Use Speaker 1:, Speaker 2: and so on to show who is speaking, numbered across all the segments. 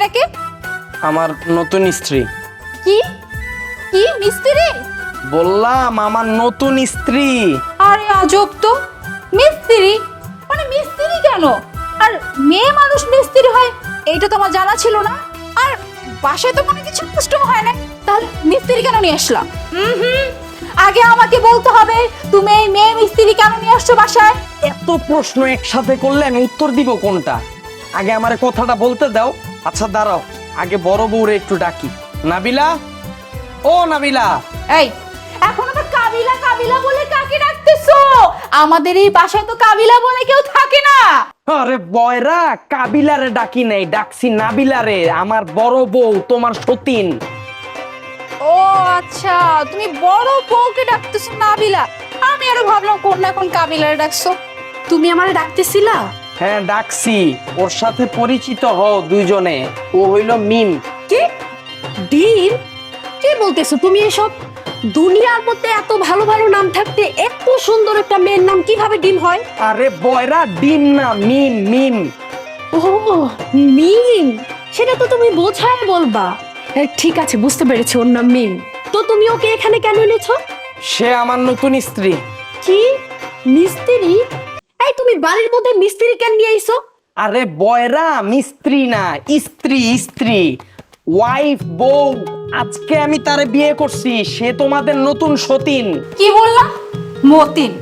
Speaker 1: মেয়েটাকে?
Speaker 2: আমার নতুন স্ত্রী।
Speaker 1: কি কি মিস্ত্রি?
Speaker 2: বললাম আমার নতুন স্ত্রী।
Speaker 1: আরে আজব তো, মিস্ত্রি মানে মিস্ত্রি কেন? আর মেয়ে মানুষ মিস্ত্রি হয় এইটা তো আমার জানা ছিল না। আর বাসায় তো কোনো কিছু কষ্ট হয় না, তাহলে মিস্ত্রি কেন নিয়ে আসলাম? আগে আমাকে বলতে হবে তুমি এই মেয়ে মিস্ত্রি কেন নিয়ে আসছো বাসায়।
Speaker 2: এত প্রশ্ন একসাথে করলে আমি উত্তর দিব কোনটা? আগে আমারে কথাটা বলতে দাও। আচ্ছা দাঁড়াও, আগে বড় বউরে একটু ডাকি। নাবিলা, ও নাবিলা।
Speaker 1: এই এখন আবার কাবিলা কাবিলা বলে কাকে ডাকতেছো? আমাদের এই বাসায় তো কাবিলা বলে কেউ থাকে না।
Speaker 2: আরে বয়রা, কাবিলারে ডাকি নাই, ডাকছি নাবিলারে, আমার বড় বউ, তোমার সতীন।
Speaker 1: ও আচ্ছা, তুমি বড় বউকে ডাকতেছো নাবিলা। আমি আরো ভাবলাম কোন না কোন কাবিলারে ডাকছো। তুমি আমারে ডাকতেছিলা?
Speaker 2: হ্যাঁ ডাকছি, ওর সাথে পরিচিত হও দুইজনে। ও হইল মিম।
Speaker 3: কি ডিম? কি বলতেছো তুমি এসব? দুনিয়ার মধ্যে এত ভালো ভালো নাম থাকতে এত সুন্দর একটা মেয়ের নাম কিভাবে ডিম হয়?
Speaker 2: আরে বয়রা, ডিম না, মিম মিম।
Speaker 3: ও মিম, সেটা তো তুমি বোঝায় বলবা। ঠিক আছে, বুঝতে পেরেছি, ওর নাম মিম। তো তুমি ওকে এখানে কেন এনেছো?
Speaker 2: সে আমার নতুন স্ত্রী।
Speaker 3: কি মিস্ত্রি? এই তুমি বাড়ির মধ্যে মিস্ত্রি কেন নিয়ে আইছো?
Speaker 2: আরে বয়রা, মিস্ত্রি না, স্ত্রী স্ত্রী, ওয়াইফ, বউ। আজকে আমি তারে বিয়ে করছি, সে তোমাদের নতুন সতীন।
Speaker 1: কি বললাম? মতিন?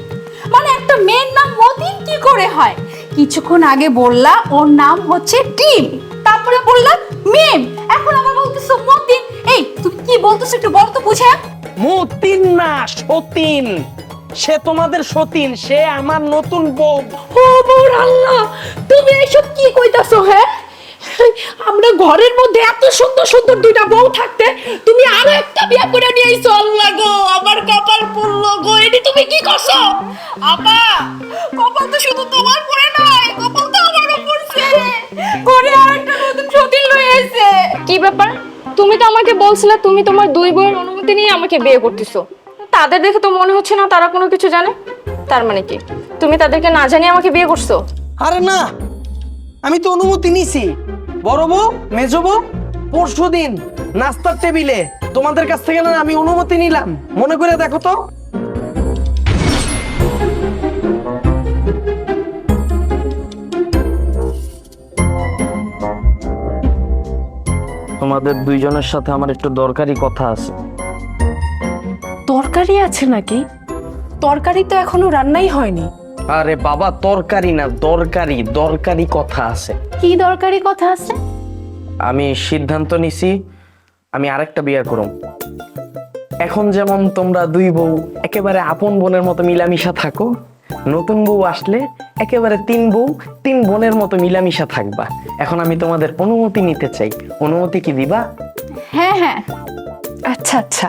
Speaker 1: মানে একটা মেয়ের নাম মতিন কি করে হয়? কিছুক্ষণ আগে বললা ওর নাম হচ্ছে টিম, তারপরে বললা মিম, এখন আবার বলতেছো মতিন। এই তুমি কি বলতেছো একটু বল তো বুঝে।
Speaker 2: মতিন না, সতীন। সে তোমাদের সতীন, সে আমার নতুন বউ।
Speaker 3: ও মোর আল্লাহ, তুমি এসব কি কইতাছো? হ্যাঁ, আমরা ঘরের মধ্যে এত সুন্দর সুন্দর দুইটা বউ থাকতে তুমি আরো একটা বিয়ে করে নিয়ে আইছো। আল্লাহ গো, আমার কপাল পুড়লো গো। এটি তুমি কি করছো?
Speaker 1: আপা, কপাল তো শুধু তোমার পরে নাই, কপাল তো আমারও পড়ছে। ঘরে আর একটা নতুন সতীন লয়ে এসেছে।
Speaker 4: কি ব্যাপার? তুমি তো আমাকে বলছিলে তুমি তোমার দুই বউয়ের অনুমতি নিয়ে আমাকে বিয়ে করতেছো। তাদের দেখে তো মনে হচ্ছে না তারা কোনো কিছু জানে। তার মানে কি তুমি তাদেরকে না জানিয়ে আমাকে বিয়ে করছো?
Speaker 2: আরে না, আমি তো অনুমতি নিছি। বড় বউ, মেজ বউ, পরশুদিন নাস্তার টেবিলে তোমাদের কাছ থেকে না আমি অনুমতি নিলাম। মনে করে দেখো তো। তোমাদের দুইজনের সাথে আমার একটু দরকারি কথা আছে।
Speaker 3: তরকারি আছে নাকি? তরকারি তো এখনো রান্নাই হয়নি।
Speaker 2: আরে বাবা, তরকারি না, দরকারি দরকারি কথা আছে।
Speaker 3: কি দরকারি কথা আছে?
Speaker 2: আমি সিদ্ধান্ত নিছি, আমি আরেকটা বিয়ে করব। এখন যেমন তোমরা দুই বউ একেবারে আপন বোনের মতো মিলামিশা থাকো, নতুন বউ আসলে একেবারে তিন বউ তিন বোনের মতো মিলামিশা থাকবা। এখন আমি তোমাদের অনুমতি নিতে চাই, অনুমতি কি দিবা?
Speaker 1: হ্যাঁ হ্যাঁ।
Speaker 3: আচ্ছা আচ্ছা।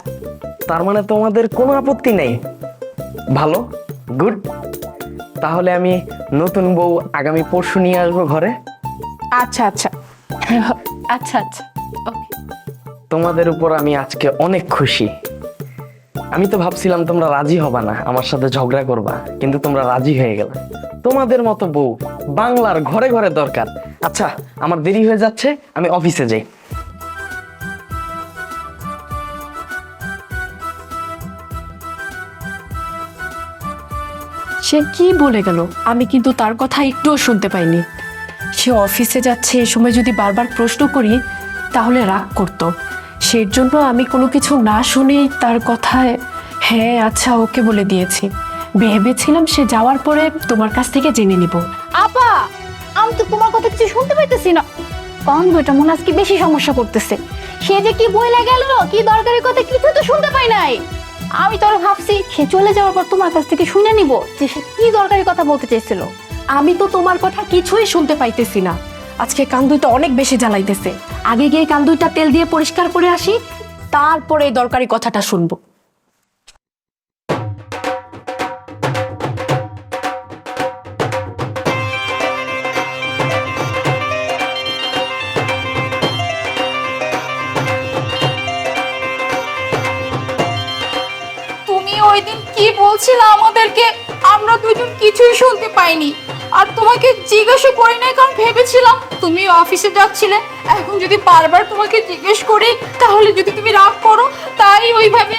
Speaker 2: তার মানে তোমাদের কোনো আপত্তি নেই? ভালো, গুড। তাহলে আমি নতুন বউ আগামী পরশু নিয়ে আসবো ঘরে।
Speaker 3: আচ্ছা আচ্ছা আচ্ছা আচ্ছা, ওকে।
Speaker 2: তোমাদের উপর আমি আজকে অনেক খুশি। আমি তো ভাবছিলাম তোমরা রাজি হবা না, আমার সাথে ঝগড়া করবা, কিন্তু তোমরা রাজি হয়ে গেলে। তোমাদের মতো বউ বাংলার ঘরে ঘরে দরকার। আচ্ছা, আমার দেরি হয়ে যাচ্ছে, আমি অফিসে যাই।
Speaker 3: সে কি বলে গেল? আমি কিন্তু তার কথা একটুও শুনতে পাইনি। সে অফিসে যাচ্ছে, এ সময় যদি বারবার প্রশ্ন করি তাহলে রাগ করতো। সেই জন্য আমি কোনো কিছু না শুনেই তার কথায় হ্যাঁ আচ্ছা ওকে বলে দিয়েছি। ভেবেছিলাম সে যাওয়ার পরে তোমার কাছ থেকে জেনে নিব।
Speaker 1: আপা, আমি তো তোমার কথা কিছু শুনতে পাইতেছি না। কনভয়টা মনে আজকে বেশি সমস্যা করতেছে। সে যে কি বইলা গেল, কি দরকারি কথা কিছু তো শুনতে পাই নাই। আমি তো আরো ভাবছি সে চলে যাওয়ার পর তোমার কাছ থেকে শুনে নিব যে সে কি দরকারি কথা বলতে চাইছিল।
Speaker 3: আমি তো তোমার কথা কিছুই শুনতে পাইতেছি না। আজকে কান দুইটা অনেক বেশি জ্বালাইতেছে। আগে গিয়ে কান দুইটা তেল দিয়ে পরিষ্কার করে আসি, তারপরে এই দরকারি কথাটা শুনবো।
Speaker 1: তুমি ওই দিন কি বলছিলে আমাদেরকে? আমরা দুজন কিছুই শুনতে পাইনি। আর তোমাকে জিজ্ঞাসা করি নাই, কারণ ভেবেছিলাম তুমি অফিসে যাচ্ছিলে। এখন যদি বারবার তোমাকে জিজ্ঞেস করি তাহলে যদি তুমি রাগ করো, তাই ওইভাবে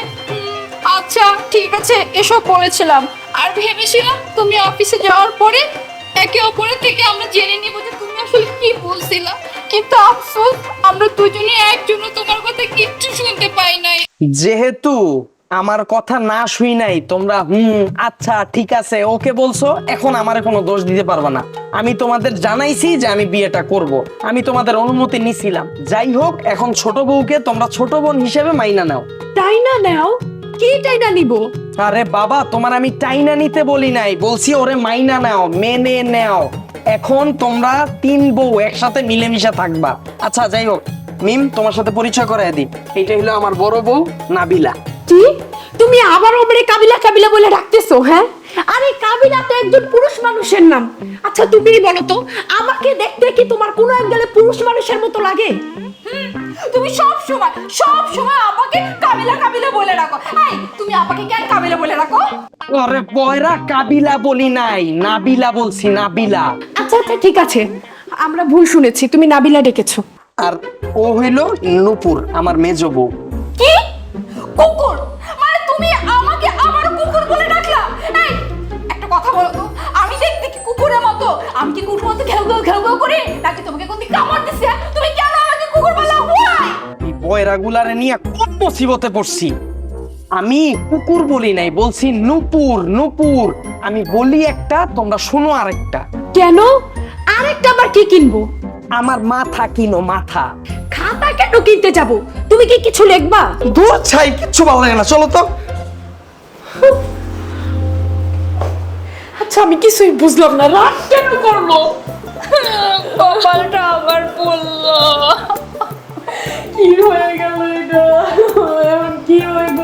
Speaker 1: আচ্ছা ঠিক আছে এসব বলেছিলাম। আর ভেবেছিলাম তুমি অফিসে যাওয়ার পরে একে অপরের থেকে আমরা জেনে নিব যে তুমি আসলে কি বলছিলা, কিন্তু আফসোস আমরা দুজনে একজনও তোমার কথা কিচ্ছু শুনতে পাই নাই।
Speaker 2: যেহেতু আমার কথা না শুই নাই তোমরা আচ্ছা ঠিক আছে ওকে বলছো, এখন আমারে কোনো দোষ দিতে পারবে না। আমি তোমাদের জানাইছি যে আমি বিয়েটা করব, আমি তোমাদের অনুমতি নিছিলাম। যাই হোক, এখন ছোট বউকে তোমরা ছোট বোন হিসেবে মাইনা নাও।
Speaker 3: তাই না নাও? কি টাইনা নিব?
Speaker 2: আরে বাবা, তোমার আমি টাইনা নিতে বলি নাই, বলছি ওরে মাইনা নাও, মেনে নাও। এখন তোমরা 3 বউ একসাথে মিলেমিশে থাকবা। আচ্ছা যাই হোক, মিম তোমার সাথে পরিচয় করায় দিই, এইটা হলো আমার বড় বউ নাবিলা।
Speaker 3: কি তুমি আবার ওমরে কাবিলা কাবিলা বলে ডাকতেছো? হ্যাঁ, আরে কাবিলা তো একজন পুরুষ মানুষের নাম। আচ্ছা তুমি বলো তো, আমাকে দেখতে কি তোমার কোনো অ্যাঙ্গেলে পুরুষ মানুষের মতো লাগে?
Speaker 1: তুমি সব সময় আমাকে কাবিলা কাবিলা বলে রাখো। এই তুমি আমাকে কেন কাবিলা বলে রাখো?
Speaker 2: আরে বয়রা, কাবিলা বলি নাই, নাবিলা বলছি, নাবিলা।
Speaker 3: আচ্ছা আচ্ছা ঠিক আছে, আমরা ভুল শুনেছি, তুমি নাবিলা ডেকেছো।
Speaker 2: আর ও হইলো নূপুর, আমার মেজ বউ।
Speaker 1: কি কুকুর? মানে তুমি আমাকে আবার কুকুর বলে ডাকলা? এই একটা কথা বলো তো, আমি দেখতে কি কুকুরের মতো? আমি কি কুকুরের মতো ঘেউ ঘেউ করি, নাকি তোমাকে কোন দিন কামড় দিছে? তুমি কেন আমাকে কুকুর বললা? Why?
Speaker 2: এই বয়রা গুলারে নিয়ে খুব মুসিবতে পড়ছি। আমি কুকুর বলি নাই, বলছি নূপুর, নূপুর। আমি বলি একটা, তোমরা শোনো আরেকটা।
Speaker 3: কেন? আরেকটা আবার কি কিনবো?
Speaker 2: আমার মাথা কিনো, মাথা।
Speaker 3: খাতা কেন কিনতে যাব? তুমি কি কিছু লিখবা?
Speaker 2: দূর ছাই, কিচ্ছু ভালো লাগে না, চলো তো।
Speaker 3: আচ্ছা আমি কিছুই বুঝলাম না, রাগ কেন করলো?
Speaker 1: কপালটা আবার পড়লো।
Speaker 3: কি হয়ে গেল এটা? এখন কি হইব?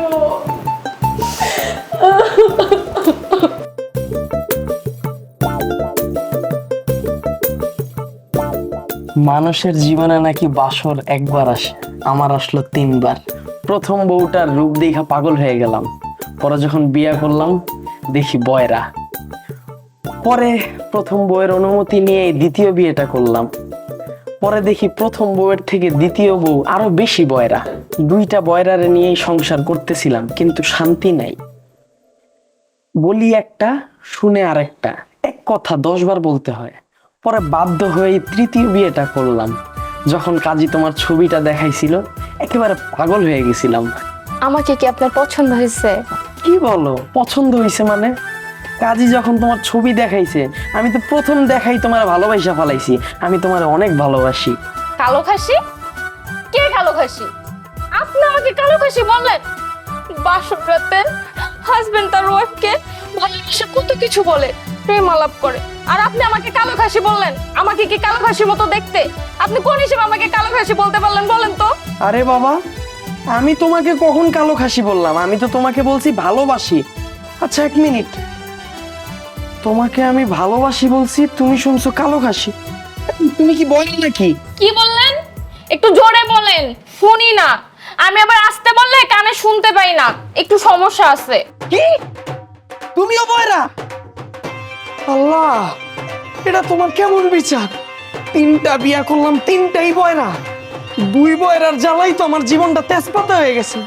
Speaker 2: মানুষের জীবনে নাকি বাসর একবার আসে, আমার আসলো 3 বার। প্রথম বউটার রূপ দেখা পাগল হয়ে গেলাম, পরে যখন বিয়ে করলাম দেখি বয়রা। পরে প্রথম বউয়ের অনুমতি নিয়ে দ্বিতীয় বিয়েটা করলাম, পরে দেখি প্রথম বউয়ের থেকে দ্বিতীয় বউ আরো বেশি বয়রা। 2টা বয়রারে নিয়েই সংসার করতেছিলাম, কিন্তু শান্তি নাই। বলি একটা, শুনে আরেকটা, এক কথা 10 বার বলতে হয়। পরে বাধ্য হয়ে তৃতীয় বিয়েটা করলাম। যখন কাজী তোমার ছবিটা দেখাইছিল, একেবারে পাগল হয়ে গেছিলাম।
Speaker 4: আমাকে কি আপনার পছন্দ হয়েছে?
Speaker 2: কি বলো পছন্দ হইছে মানে? কাজী যখন তোমার ছবি দেখাইছে, আমি তো প্রথম দেখাই তোমার ভালোবাসা ফেলাইছি। আমি তোমার অনেক ভালোবাসি।
Speaker 4: কালো খাসি? কে কালো খাসি? আপনি আমাকে কালো খাসি বললেন? বাসর রাতে হাজবেন্ড তার ওয়াইফকে ভালোবাসা কত কিছু বলে, প্রেম আলাপ করে, আর আপনি আমাকে কালো খাসি বললেন? আমাকে কি কালো খাসির মতো দেখতে? আপনি কোন হিসেবে আমাকে কালো খাসি বলতে পারলেন বলেন তো?
Speaker 2: আরে বাবা, আমি তোমাকে কখন কালো খাসি বললাম? আমি তো তোমাকে বলছি ভালোবাসি। আচ্ছা 1 মিনিট, তোমাকে আমি ভালোবাসি বলছি, তুমি শুনছো কালো খাসি? তুমি কি বলো নাকি?
Speaker 4: কি বললেন? একটু জোরে বলেন, শুনি না। আমি আবার আসতে বললে কানে শুনতে পাই না, একটু সমস্যা আছে।
Speaker 2: কি তুমিও বয়রা? আল্লাহ, এটা তোমার কেমন বিচার? 3টা বিয়া করলাম, 3টাই বয়রা। 2 বয়রার জ্বালাই তো আমার জীবনটা তেজপাতা হয়ে গেছে,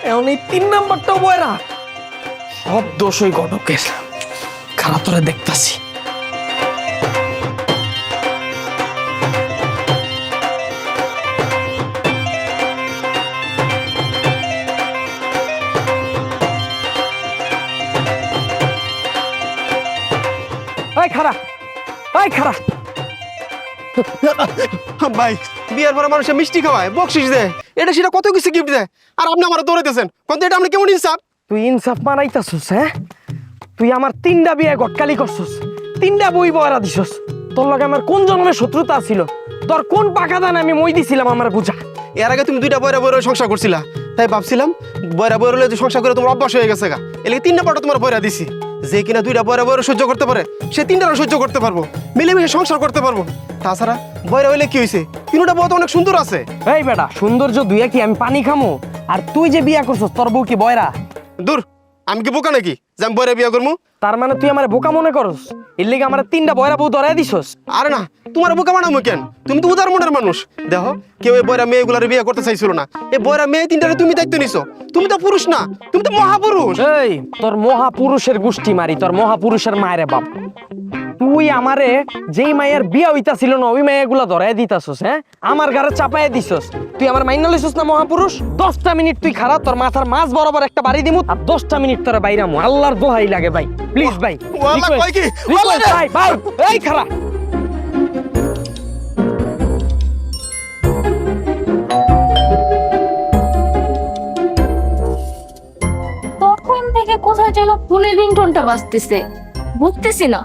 Speaker 2: এখন এই 3 নাম্বারটাও বয়রা। সব দোষ ওই ঘটকের। খারাপ তোরে দেখতাছি। খারাপ
Speaker 5: ভাই, বিয়ের পরে মানুষে মিষ্টি খাওয়ায়, বকশিস দেয়, এটা সেটা কত কিছু গিফট দেয়, আর আপনি আমার দৌড়াইতেছেন। কিন্তু এটা আপনি কেমন ইনসাফ?
Speaker 2: তুই ইনসাফ মারাইতাছস? হ্যাঁ, তুই আমার 3টা বিয়ে গটকালি করছস, 3টা বই বয়রা দিছস। তোর লগে আমার কোন জন্মের শত্রুতা ছিল? তোর কোন পাকা দান আমি মই দিছিলাম আমার বুঝা?
Speaker 5: এর আগে তুমি 2টা বয়রা বয়রা সংসার করছিলা, তাই ভাবছিলাম বয়রা বয়রা যে সংসার করে তোমার অভ্যাস হয়ে গেছে গা, এলাকা 3 নাম্বারটা তোমার বয়রা দিছি। যে কিনা 2টা বয়রা বয়রা সহ্য করতে পারে, সে 3টারও সহ্য করতে পারবো, মিলেমিশে সংসার করতে পারবো। তাছাড়া বয়রা হইলে কি হয়েছে, 3টা বউ তো অনেক সুন্দর আছে।
Speaker 2: এই বেটা, সৌন্দর্য দুইয়া কি আমি পানি খামো? আর তুই যে বিয়া করছস, তোর বউ কি বয়রা?
Speaker 5: দূর, আমি কি বোকা নাকি যে আমি বইরা বিয়া করবো?
Speaker 2: তার মানে তুই আমার বোকা মনে করস? এর লিগে আমার 3টা বয়রা বউ ধরাই দিছস?
Speaker 5: আরে না, তোমার বোকা বানাবো কেন? তুমি তো উদার মনের মানুষ। দেখো, কেউ এই বইরা মেয়েগুলার বিয়ে করতে চাইছিল না, এই বইরা মেয়ে 3টারে তুমি দায়িত্ব নিছো। তুমি তো পুরুষ না, তুমি তো মহাপুরুষ।
Speaker 2: এই তোর মহাপুরুষের গোষ্ঠী মারি, তোর মহাপুরুষের মায়ের বাপ। তুই আমারে যেই মায়ের বিয়া হইতাছিল না ওই মায়েগুলা ধরাই দিতাছস, হ্যাঁ? আমার ঘরে চাপাই দিছস। তুই আমার মাইনা লইছস না মহাপুরুষ? 10টা মিনিট তুই খারাপ, তোর মাথার মাছ বরাবর একটা বাড়ি দিমু, আর 10টা মিনিট তোর বাইরামু। আল্লাহর দোহাই লাগে ভাই, প্লিজ ভাই,
Speaker 5: ওয়াল্লাহ কয় কি?
Speaker 2: রিকোয়েস্ট ভাই, ভাই এই খারাপ।
Speaker 4: তখন থেকে কোথায় যেন ফোনের রিংটোনটা বাজতেছে, বুঝতেছি না।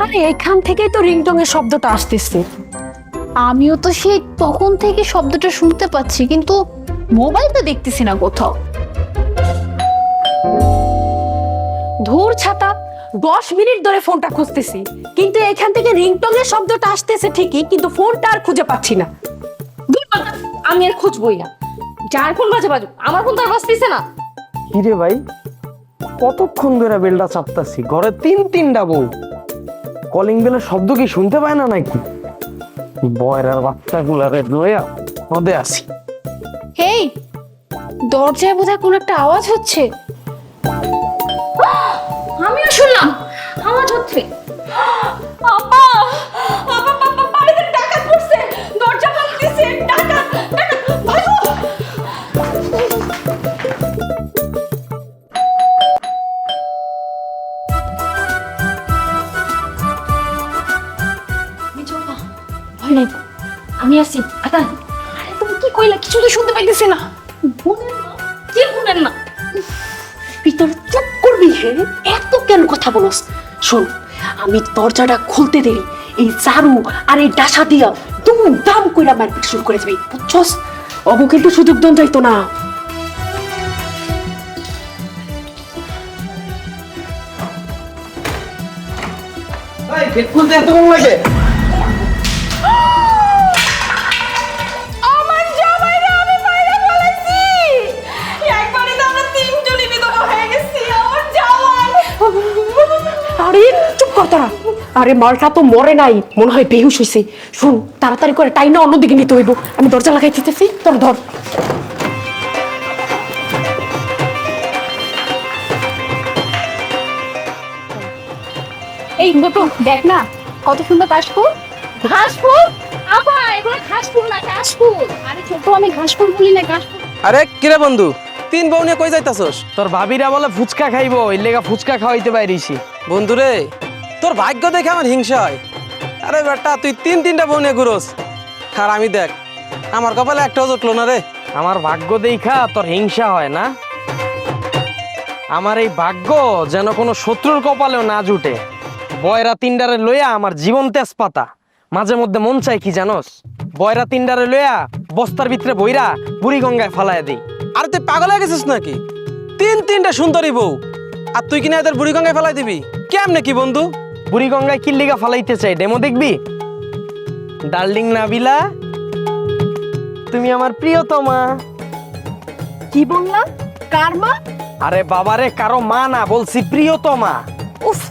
Speaker 3: আরে এখান থেকেই তো রিংটংয়ের শব্দটা আসতেছে।
Speaker 1: আমিও তো সেই তখন থেকে শব্দটা শুনতে পাচ্ছি, কিন্তু মোবাইলটা দেখতেছি না কোথাও।
Speaker 3: ধুর ছাতা, 10 মিনিট ধরে ফোনটা খুঁজতেছি, কিন্তু এখান থেকে রিংটংয়ের শব্দটা আসতেছে ঠিকই, কিন্তু ফোনটা আর খুঁজে পাচ্ছি না।
Speaker 4: দূর বাবা, আমি আর খুঁজবই না। যার ফোন বাজে বাজুক, আমার ফোন তো আর বাজতেছে না।
Speaker 2: কিরে ভাই, কতক্ষণ ধরে বেলটা চাপতাছি, ঘরে 3টা বউ, কলিং বেলের শব্দ কি শুনতে পায় না নাকি? বয়রার বাচ্চাগুলারে লইয়া নদে আসি।
Speaker 1: হেই, দরজায় বোধহয় কোনো একটা আওয়াজ হচ্ছে।
Speaker 4: আমিও শুনলাম আওয়াজ হচ্ছে। আপা, আপা, আপা, বাড়িতে ডাকাত পড়ছে, দরজা ভাঙতেছে, ডাকাত, ডাকাত, ভাগো। ভয় নাই, আমি আছি। আরে তুমি কি কইলা? কিছু তো শুনতে পাইতেছি না। বোনের মা? কি বোনের না?
Speaker 3: ভিতরে চুপ করবি, হ্যাঁ? এত কেন কথা বলস? শোন, আমি দরজাটা খুলতে দেরি, এই ঝাড়ু আর এই ডাসা দিয়া দুম দাম কইরা মারপিট শুরু করে দিবি, বুঝছস? অবু কিন্তু সুযোগ দন যাইতো না।
Speaker 2: খুলতে এত কম লাগে?
Speaker 4: আমার জামাইরা আমি মাইরা ফেলেছি। একবারই তো আমরা 3 জনই বিধবা হয়ে গেছি। আমার জামাই।
Speaker 3: আরে চুপ কর তোরা। আরে মালটা তো মরে নাই, মনে হয় বেহুশ হইছে। শুন, তাড়াতাড়ি করে টাইনা অন্যদিকে নিতে হইব। আমি দরজা লাগাই দিতেছি, তোর ধর।
Speaker 1: এই গোটু, দেখ না কত সুন্দর কাশফুল।
Speaker 4: ঘাসফুল? আপা, এগুলো ঘাসফুল না, কাশফুল।
Speaker 1: আরে ছোট, আমি ঘাসফুল বলি না, কাশফুল।
Speaker 6: আরে কিরে বন্ধু, 3 বউ নিয়ে কই যাইতাছস?
Speaker 2: তোর ভাবিরা বলে ফুচকা খাইবো, এর লেগা ফুচকা খাওয়াইতে বাইরেছি।
Speaker 6: বন্ধু রে, তোর ভাগ্য দেখে আমার হিংসা হয়। আরে বেটা, তুই 3টা বউ নিয়ে ঘুরোস, আর আমি দেখ আমার কপালে একটাও জুটলো না রে।
Speaker 2: আমার ভাগ্য দেখা তোর হিংসা হয় না? আমার এই ভাগ্য যেন কোনো শত্রুর কপালেও না জুটে। বয়রা 3টারে লইয়া আমার জীবন তেজপাতা। মাঝে মধ্যে মন চাই কি জানোস? বয়রা 3টারে লইয়া বস্তার ভিতরে বইরা বুড়িগঙ্গায় ফালাইয়া দিই।
Speaker 6: আরে তুই পাগল হয়ে গেছিস নাকি? 3টা সুন্দরী বউ, আর তুই কিনা এদের বুড়িগঙ্গায় ফেলাই দিবি? কেমনে কি বন্ধু?
Speaker 2: বুড়িগঙ্গায় কি লিগা ফালাইতে চাই, ডেমো দেখবি? ডার্লিং নাবিলা, তুমি আমার প্রিয়তমা।
Speaker 3: কি বললাম? কার মা?
Speaker 2: আরে বাবারে, কারো মা না, বলছি প্রিয়তমা।
Speaker 3: উফ,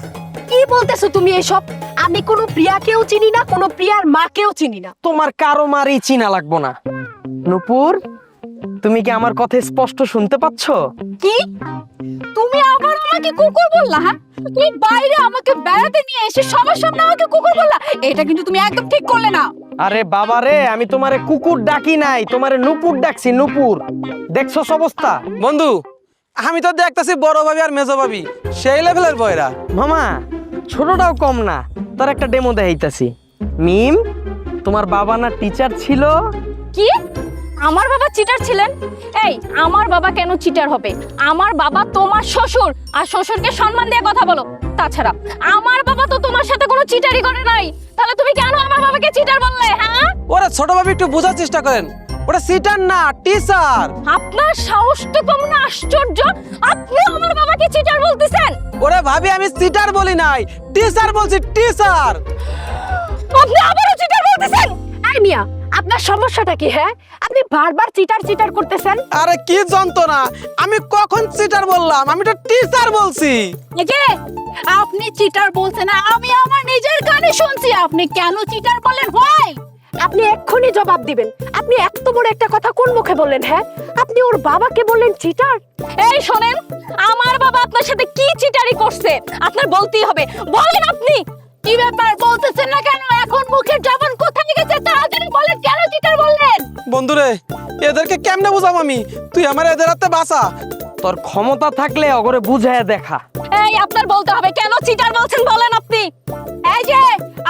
Speaker 3: কি বলতেছো তুমি এসব? আমি কোনো প্রিয়াকেও চিনি না, কোনো প্রিয়ার মাকেও চিনি না।
Speaker 2: তোমার কারো মারই চিনা লাগবো না। নূপুর, তুমি কি আমার কথা স্পষ্ট শুনতে পাচ্ছ?
Speaker 1: কি? তুমি আবার আমাকে কুকুর বললা? হ্যাঁ, তুমি বাইরে আমাকে বেড়াতে নিয়ে এসে সবার সামনে আমাকে কুকুর বললা। এটা কিন্তু তুমি একদম ঠিক করলে না।
Speaker 2: আরে বাবারে, আমি তোমারে কুকুর ডাকি নাই, তোমারে নূপুর ডাকছি, নূপুর। দেখছো অবস্থা?
Speaker 6: বন্ধু, আমি তো দেখতেছি বড় ভাবি আর মেজো ভাবি সেই লেভেলের বয়রা।
Speaker 2: মামা, ছোটটাও কম না, তার একটা ডেমো দেখাইতাছি। মিম, তোমার বাবা না টিচার ছিল?
Speaker 4: কি? আমার বাবা চিটার ছিলেন? এই, আমার বাবা কেন চিটার হবে? আমার বাবা তোমার শ্বশুর, আর শ্বশুরকে সম্মান দিয়ে কথা বলো। তাছাড়া আমার বাবা তো তোমার সাথে কোনো চিটারি করে নাই, তাহলে তুমি কেন আমার বাবাকে চিটার বললে? হ্যাঁ,
Speaker 6: ওরে ছোট ভাবি, একটু বোঝার চেষ্টা করেন, ওটা সিটার না, টিচার।
Speaker 4: আপনার সাহস তো কম না, আশ্চর্য। আপনি আমার বাবাকে চিটার বলতেছেন?
Speaker 6: ওরে ভাবি, আমি সিটার বলি নাই, টিচার বলছি, টিচার।
Speaker 4: আপনি আবারও চিটার বলতেছেন?
Speaker 3: এই মিয়া, আপনার সমস্যাটা কি? হ্যাঁ, আপনি বারবার চিটার চিটার করতেছেন।
Speaker 6: আরে কি যন্ত্রণা, আমি কখন চিটার বললাম? আমি তো টিচার বলছি।
Speaker 1: এই যে আপনি চিটার বলছেন না, আমি আমার নিজের কানে শুনছি। আপনি কেন চিটার বলেন? হয়
Speaker 3: আপনি এক্ষুনি জবাব দিবেন। আপনি এত বড় একটা কথা কোন মুখে বললেন? হ্যাঁ, আপনি ওর বাবাকে বললেন চিটার।
Speaker 4: এই শোনেন, আমার বাবা আপনার সাথে কি চিটারি করছে আপনার বলতেই হবে। বলেন আপনি।
Speaker 1: কি ব্যাপার, বলতেছেন না কেন? এখন মুখের জবান কোথায় গেছে? তাড়াতাড়ি বলেন, কেন চিটার বললেন?
Speaker 6: বন্ধুরে, এদেরকে কেমনে বুঝাবো আমি? তুই আমার এদের হাতে বাঁচা।
Speaker 2: তোর ক্ষমতা থাকলে অগরে বুঝায় দেখা।
Speaker 4: এই আপনার বলতে হবে কেন চিটার বলছেন, বলেন আপনি।
Speaker 1: এই যে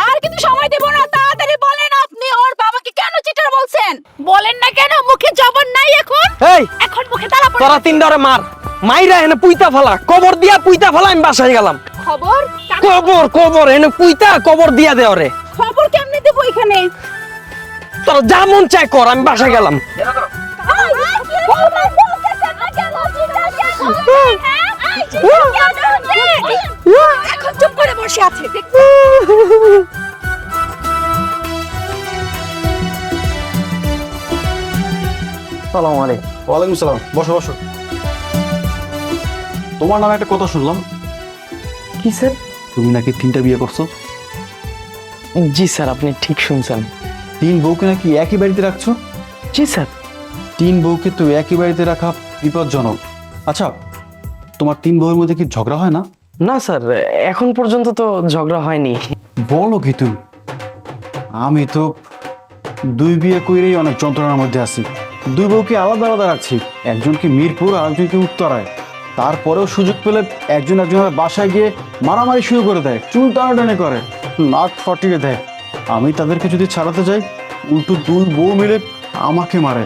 Speaker 1: আর কিন্তু সময় দেব না, তাড়াতাড়ি বলেন আপনি ওর বাবাকে কেন চিটার বলছেন? বলেন না কেন? মুখে জবান নাই এখন?
Speaker 2: এই
Speaker 1: এখন মুখে তালা পড়ে।
Speaker 2: তোরা তিনটারে মার, মাইরা এনে পুইতা ফালা, কবর দিয়া পুইতা ফালা। আমি বাসায় গেলাম।
Speaker 1: খবর
Speaker 2: কবর এনে পুইতা কবর দিয়া দে ওরে।
Speaker 1: খবর কেমনে দেব এখানে?
Speaker 2: তোর যা মন চায় কর, আমি বাসায় গেলাম।
Speaker 1: এখন চুপ করে বসে আছে।
Speaker 2: সালাম আলাইকুম।
Speaker 7: ওয়ালাইকুম সালাম, বসো বসো। তোমার নামে একটা কথা শুনলাম,
Speaker 2: কি স্যার?
Speaker 7: তুমি নাকি 3টা বিয়ে করছো।
Speaker 2: জি স্যার, আপনি ঠিক শুনছেন।
Speaker 7: 3 বউকে নাকি একই বাড়িতে রাখছো।
Speaker 2: জি স্যার।
Speaker 7: 3 বউকে তো একই বাড়িতে রাখা বিপজ্জনক। আচ্ছা, তোমার 3 বউয়ের মধ্যে কি ঝগড়া হয় না?
Speaker 2: না স্যার, এখন পর্যন্ত তো ঝগড়া হয়নি।
Speaker 7: বলো কি তুমি? আমি তো 2 বিয়ে করেই অনেক যন্ত্রণার মধ্যে আছি। 2 বউকে আলাদা আলাদা রাখছি, একজনকে মিরপুর আর একজনকে উত্তরায়। তারপরেও সুযোগ পেলে একজন একজনের বাসায় গিয়ে মারামারি শুরু করে দেয়, চুল টানাটানি করে, নাক ফাটিয়ে দেয়। আমি তাদেরকে যদি ছাড়াতে যাই, উল্টো 2 বউ মিলে আমাকে মারে।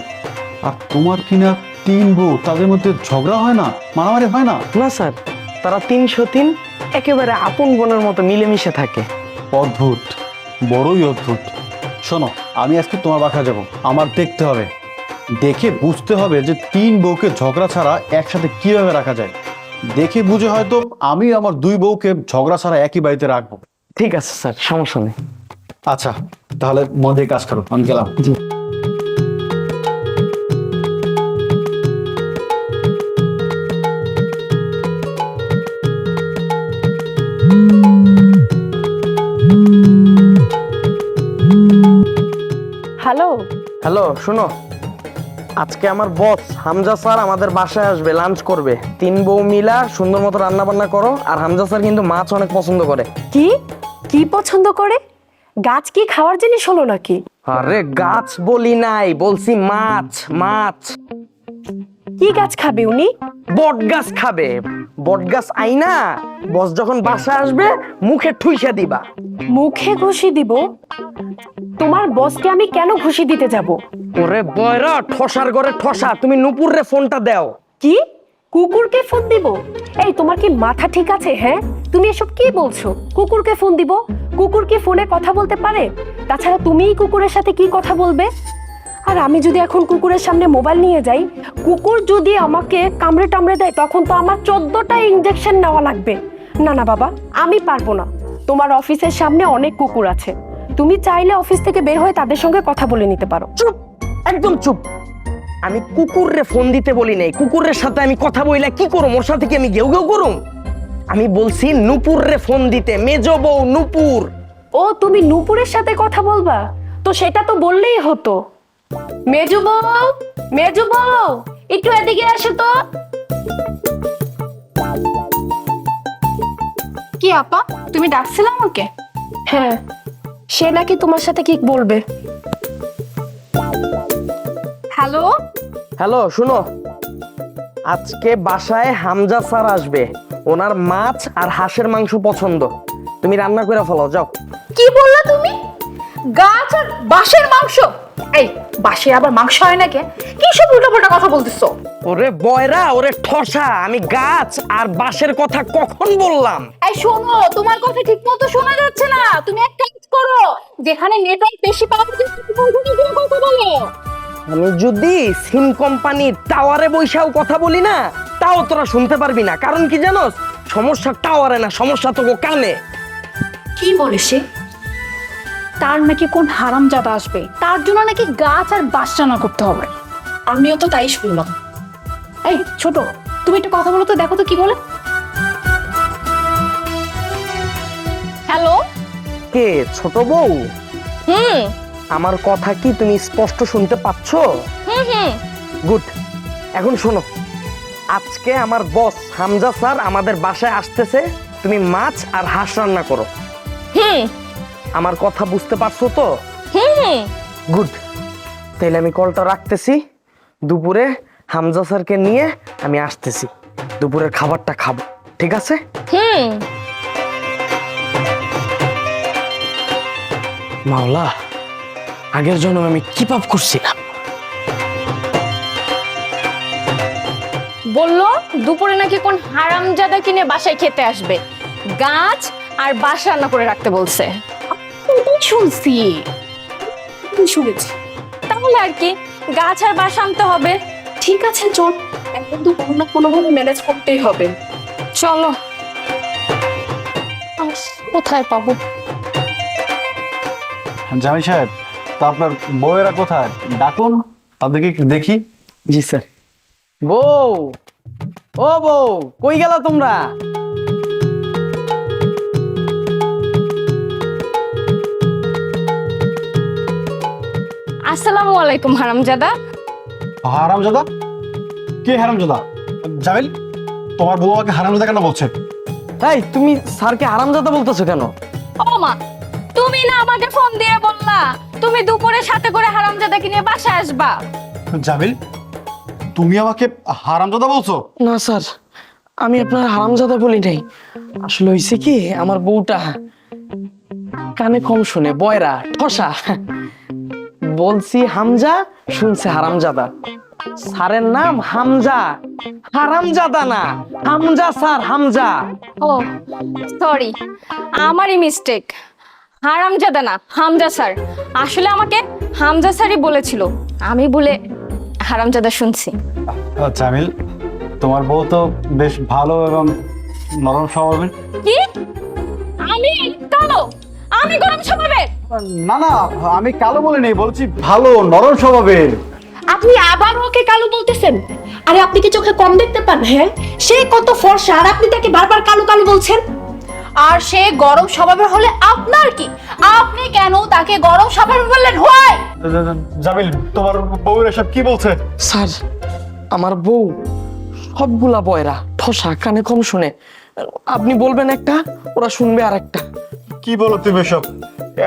Speaker 7: আর তোমার কিনা 3 বউ, তাদের মধ্যে ঝগড়া হয় না, মারামারি হয় না?
Speaker 2: না স্যার, তারা 303 একেবারে আপন বোনের মতো মিলেমিশে থাকে।
Speaker 7: অদ্ভুত, বড়ই অদ্ভুত। শোনো, আমি আজকে তোমার বাসায় যাব, আমার দেখতে হবে, দেখে বুঝতে হবে যে 3 বউকে ঝগড়া ছাড়া একসাথে কিভাবে রাখা যায়। দেখে বুঝে হয়তো আমি আমার 2 বউকে ঝগড়া ছাড়া একই বাড়িতে রাখবো।
Speaker 2: ঠিক আছে স্যার, সমস্যা নেই।
Speaker 7: আচ্ছা, তাহলে মন দিয়ে কাজ করো, আমি গেলাম।
Speaker 2: জি।
Speaker 3: হ্যালো,
Speaker 2: হ্যালো, শুনো, আজকে আমার বস হামজা স্যার আমাদের বাসায় আসবে, লাঞ্চ করবে। 3 বউ মিলা সুন্দর মতো রান্না বান্না করো। আর হামজা স্যার কিন্তু মাছ অনেক পছন্দ করে।
Speaker 3: কি কি পছন্দ করে? গাছ কি খাওয়ার জিনিস হলো নাকি?
Speaker 2: আরে গাছ বলি নাই, বলছি মাছ। মাছ।
Speaker 3: কি গাছ খাবে উনি?
Speaker 2: বট গাছ খাবে। বট গাছ আইনা বস যখন বাসায় আসবে মুখে ঠুইসা দিবা।
Speaker 3: মুখে ঘুষি দিব? তোমার বসকে আমি কেন ঘুষি দিতে যাব?
Speaker 2: ওরে বয়রা, ঠসার ঘরে ঠসা। তুমি নুপুর রে ফোনটা দাও।
Speaker 3: কি কুকুরকে ফোন দিব? এই তোমার কি মাথা ঠিক আছে? হ্যাঁ, তুমি এসব কি বলছো? কুকুরকে ফোন দিব? কুকুর কি ফোনে কথা বলতে পারে? তাছাড়া তুমিই কুকুরের সাথে কি কথা বলবে? আর আমি যদি এখন কুকুরের সামনে মোবাইল নিয়ে যাই, কুকুর যদি আমাকে কামড়ে টামড়ে দেয়, তখন তো আমার 14টা ইনজেকশন নেওয়া লাগবে। না না বাবা, আমি পারবো না। তোমার অফিসের সামনে অনেক কুকুর আছে, তুমি চাইলে অফিস থেকে বের হয়ে তাদের সঙ্গে কথা বলে নিতে পারো।
Speaker 2: চুপ, একদম চুপ। আমি কুকুররে ফোন দিতে বলি নাই। কুকুরের সাথে আমি কথা বইলা কি করুম? ওর সাথে কি আমি গেউ গেউ করুম? আমি বলছি নুপুর রে ফোন দিতে। মেজো বউ নুপুর।
Speaker 3: ও, তুমি নুপুরের সাথে কথা বলবা? তো সেটা তো বললেই হতো। মেজু বউ, মেজু বউ, একটু এদিকে আসো তো।
Speaker 1: কি আপা, তুমি ডাকছিলে আমাকে?
Speaker 3: হ্যাঁ, সে নাকি তোমার সাথে কি বলবে।
Speaker 1: হ্যালো,
Speaker 2: হ্যালো, শুনো, আজকে বাসায় হামজা স্যার আসবে। ওনার মাছ আর হাঁসের মাংস পছন্দ। তুমি রান্না করে ফেলো, যাও।
Speaker 1: কি বললা তুমি? গাছ আর বাঁশের মাংস? এই বাঁশে আবার মাংস হয় নাকি? কি সব উল্টাপাল্টা কথা বলতেছো?
Speaker 2: ওরে বয়রা, ওরে ঠসা, আমি গাছ আর বাঁশের কথা কখন বললাম?
Speaker 1: এই শোনো, তোমার কথা ঠিক মতো শোনা যাচ্ছে না। তুমি এক কাজ করো, যেখানে নেটওয়ার্ক বেশি পাওয়া যায় ওখানে গিয়ে কথা বলো।
Speaker 2: আমি যদি সিম কোম্পানির টাওয়ারে বৈশাও কথা বলি না, তাও তোরা শুনতে পারবি না। কারণ কি জানোস? সমস্যা টাওয়ারে না, সমস্যা তো কানে।
Speaker 1: কি বলে সে? তার নাকি কোন হারামজাদা আসবে, তার জন্য নাকি গাছ আর বাস রান্না করতে হবে।
Speaker 3: আমিও তো তাই শুনলাম।
Speaker 1: এই ছোট, তুমি একটু কথা বলো তো, দেখো তো কি বলে।
Speaker 4: হ্যালো।
Speaker 2: কে ছোট বউ?
Speaker 4: হুম
Speaker 2: আমার কথা কি তুমি স্পষ্ট শুনতে পাচ্ছো?
Speaker 4: হুম হুম
Speaker 2: গুড। এখন শোনো, আজকে আমার বস হামজা স্যার আমাদের বাসায় আসতেছে, তুমি মাছ আর হাঁস রান্না করো।
Speaker 4: হুম
Speaker 2: আমার কথা বুঝতে পারছো তো?
Speaker 4: হুম
Speaker 2: গুড। তাইলে আমি কলটা রাখতেছি, দুপুরে হামজা স্যারকে নিয়ে আমি আসতেছি, দুপুরের খাবারটা খাবো, ঠিক আছে?
Speaker 4: হুম।
Speaker 2: মাওলা, আগের জন্মে আমি কি পাপ করছিলাম?
Speaker 4: বললো দুপুরে নাকি কোন হারামজাদা কিনে বাসায় খেতে আসবে, গাছ আর বাস রান্না করে রাখতে বলছে।
Speaker 1: শুনছি, শুনেছি।
Speaker 4: তাহলে আর কি, গাছ আর বাস আনতে হবে।
Speaker 3: ঠিক আছে চল, এখন তো কোনো না কোনোভাবে ম্যানেজ করতেই হবে।
Speaker 4: চলো। কোথায় পাবো?
Speaker 7: জামাই সাহেব, তা আপনার বউয়েরা কোথায়? ডাকুন, তাদেরকে একটু দেখি।
Speaker 2: জি স্যার। বউ, ও বউ, কই গেলা তোমরা?
Speaker 4: আসসালামু আলাইকুম হারামজাদা।
Speaker 7: হারামজাদা? কে হারামজাদা? জামিল, তোমার বউ আমাকে হারামজাদা কেন বলছে?
Speaker 2: এই তুমি স্যারকে হারামজাদা বলতেছো কেন?
Speaker 4: ও মা, তুমি না আমাকে ফোন দিয়ে বললা তুমি দুপুরে সাথে করে হারামজাদা কিনে বাসায় আসবা।
Speaker 7: জামিল, তুমি আমাকে হারামজাদা বলছো?
Speaker 2: না স্যার, আমি আপনার হারামজাদা বলি নাই। আসলে হয়েছে কি, আমার বউটা কানে কম শুনে, বয়রা ঠসা। বলছি হামজা, শুনছে হারামজাদা। স্যারের নাম হামজা, হারামজাদা না, হামজা স্যার, হামজা।
Speaker 4: ও সরি, আমারই মিস্টেক। হারামজাদা না, হামজা স্যার। আসলে আমাকে হামজা স্যারই বলেছিল, আমি বলে হারামজাদা শুনছি।
Speaker 7: জামিল, তোমার বউ তো বেশ ভালো এবং নরম স্বভাবের।
Speaker 4: কি? আমি কালো? আমি গরম স্বভাবের?
Speaker 7: না না, আমি কালো বলিনি, বলছি ভালো নরম স্বভাবের।
Speaker 3: আপনি আবার ওকে কালো বলতেছেন? আরে আপনি কি চোখে কম দেখতে পান? হ্যাঁ, সে কত ফর্সা আর আপনি তাকে বারবার কালো কালো বলছেন।
Speaker 1: আর সে গরম স্বভাবের হলে আপনার কি? আপনি কেন তাকে গরম স্বভাবের বললেন? হয়
Speaker 7: জামিল, তোমার বউয়ের এসব কি বলছে?
Speaker 2: স্যার, আমার বউ সবগুলা বয়রা ঠসা, কানে কম শুনে। আপনি বলবেন একটা, ওরা শুনবে আর একটা।
Speaker 7: কি বলো তুমি এসব?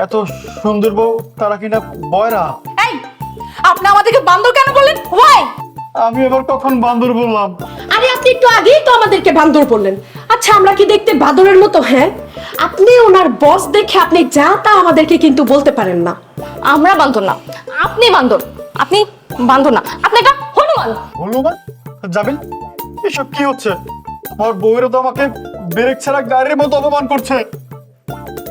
Speaker 7: এত সুন্দর বউ, তারা কিনা বয়রা?
Speaker 1: এই, আপনি আমাদেরকে বান্দর কেন বললেন? হয়
Speaker 7: আমি এবার কখন বান্দর বললাম?
Speaker 3: আরে আপনি একটু আগেই তো আমাদেরকে বান্দর বললেন। আচ্ছা, আমরা কি দেখতে বাদরের মতো? হ্যাঁ, আপনি ওনার বস দেখে আপনি যা তা আমাদেরকে কিন্তু বলতে পারেন না।
Speaker 4: আমরা বান্দর না, আপনি বান্দর। আপনি বান্দর না, আপনি একটা হনুমান।
Speaker 7: হনুমান? জামিল, এসব কি হচ্ছে? আমার বউয়েরা তো আমাকে ব্রেক ছাড়া গাড়ির মতো অপমান করছে।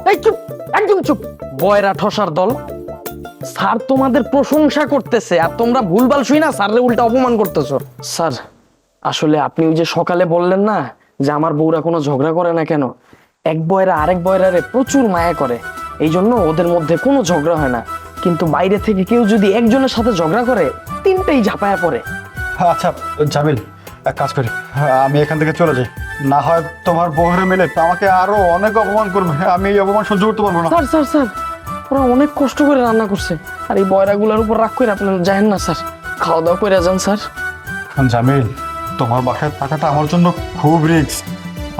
Speaker 2: এই চুপ, একদম চুপ, বয়রা ঠসার দল। স্যার তোমাদের প্রশংসা করতেছে আর তোমরা ভুলভাল শুই না স্যাররে উল্টা অপমান করতেছো। স্যার, আসলে আপনি ওই যে সকালে বললেন না যে আমার বউরা কোনো ঝগড়া করে না কেন, এক বয়রা আরেক বয়রারে প্রচুর মায়া করে, এই জন্য ওদের মধ্যে কোনো ঝগড়া হয় না। কিন্তু বাইরে থেকে কেউ যদি একজনের সাথে ঝগড়া করে, তিনটেই ঝাঁপায়া পড়ে।
Speaker 7: আচ্ছা জামিল, এক কাজ করি, আমি এখান থেকে চলে যাই, না হয় তোমার বউয়েরা মিলে আমাকে আরো অনেক অপমান করবে। আমি এই অপমান সহ্য করতে পারবো না।
Speaker 2: স্যার স্যার স্যার, ওরা অনেক কষ্ট করে রান্না করছে, আর এই বয়রাগুলোর উপর রাগ করে আপনারা যায়েন না স্যার, খাওয়া দাওয়া করে যান স্যার।
Speaker 7: জামিল, তোমার বাসায় থাকাটা আমার জন্য খুব রিস্ক।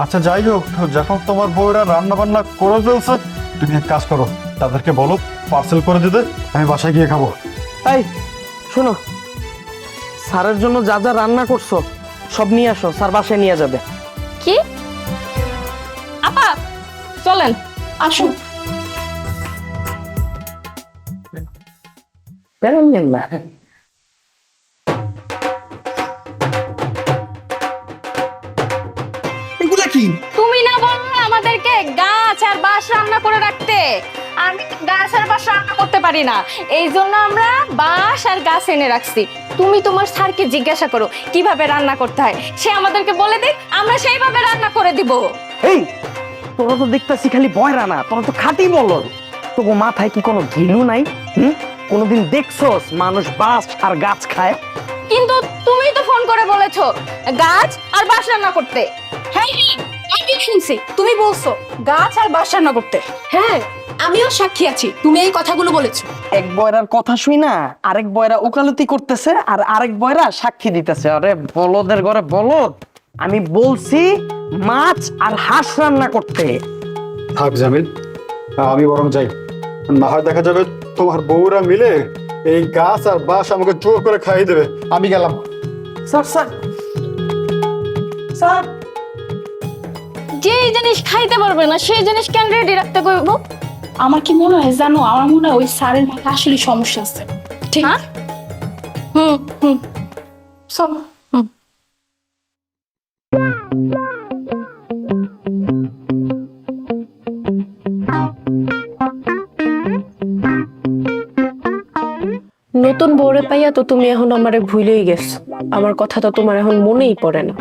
Speaker 7: আচ্ছা যাই হোক, যখন তোমার বউয়েরা রান্না বান্না করে ফেলছে, তুমি এক কাজ করো, তাদেরকে বলো পার্সেল করে দিতে, আমি বাসায় গিয়ে খাবো।
Speaker 2: এই শোনো, স্যারের জন্য যা যা রান্না করছো সব নিয়ে আসো, স্যার বাসায় নিয়ে যাবে।
Speaker 4: কি? আপা চলেন।
Speaker 3: আসুন।
Speaker 2: বেরোলেন না?
Speaker 5: এগুলা কি?
Speaker 4: তুমি না বললে আমাদেরকে গাছ আর বাঁশ রান্না করে রাখতে? আমি গাছ আর বাঁশ রান্না করতে পারি না, এই জন্য আমরা বাঁশ আর গাছ এনে রাখছি। তুমি তোমার স্যারকে জিজ্ঞাসা করো কিভাবে রান্না করতে হয়, সে আমাদেরকে বলে দিক, আমরা সেইভাবে রান্না করে দিব।
Speaker 2: এই তোরা তো দেখতেছি খালি বয়রা না, তোরা তো খাঁটি বলদ। তোকে মাথায় কি কোনো ঘিলু নাই? কোনোদিন দেখছস মানুষ বাঁশ আর গাছ খায়?
Speaker 4: কিন্তু তুমি তো ফোন করে বলেছো গাছ আর বাস রান্না করতে।
Speaker 1: হ্যাঁ হ্যাঁ, আমি শুনছি তুমি বলছো গাছ আর বাস রান্না করতে। হ্যাঁ, আমিও সাক্ষী আছি তুমি এই কথাগুলো বলেছো।
Speaker 2: এক বয়রার কথা শুই না আরেক বয়রা ওকালতি করতেছে আর আরেক বয়রা সাক্ষী দিতেছে। আরে বলদের ঘরে বলদ, আমি বলছি মাছ আর হাঁস রান্না করতে।
Speaker 7: থাক জামিল, আমি বরং যাই, না হয় দেখা যাবে তোমার বউরা মিলে এই গাছ আর বাঁশ আমাকে জোর করে খাইয়ে দেবে। আমি গেলাম।
Speaker 2: স্যার স্যার স্যার,
Speaker 4: যে জিনিস খাইতে পারবে না সেই জিনিস কেন রেডি রাখতে কইব?
Speaker 1: আমার কি মনে হয় জানো, আমার মনে হয় ওই স্যারের মাথায় আসলে সমস্যা আছে। ঠিক।
Speaker 4: হ্যাঁ?
Speaker 1: হুম হুম, চলো।
Speaker 3: নতুন বউরে পাইয়া তো তুমি এখন আমারে ভুলেই গেছো, আমার কথা তো তোমার এখন মনেই পড়ে না।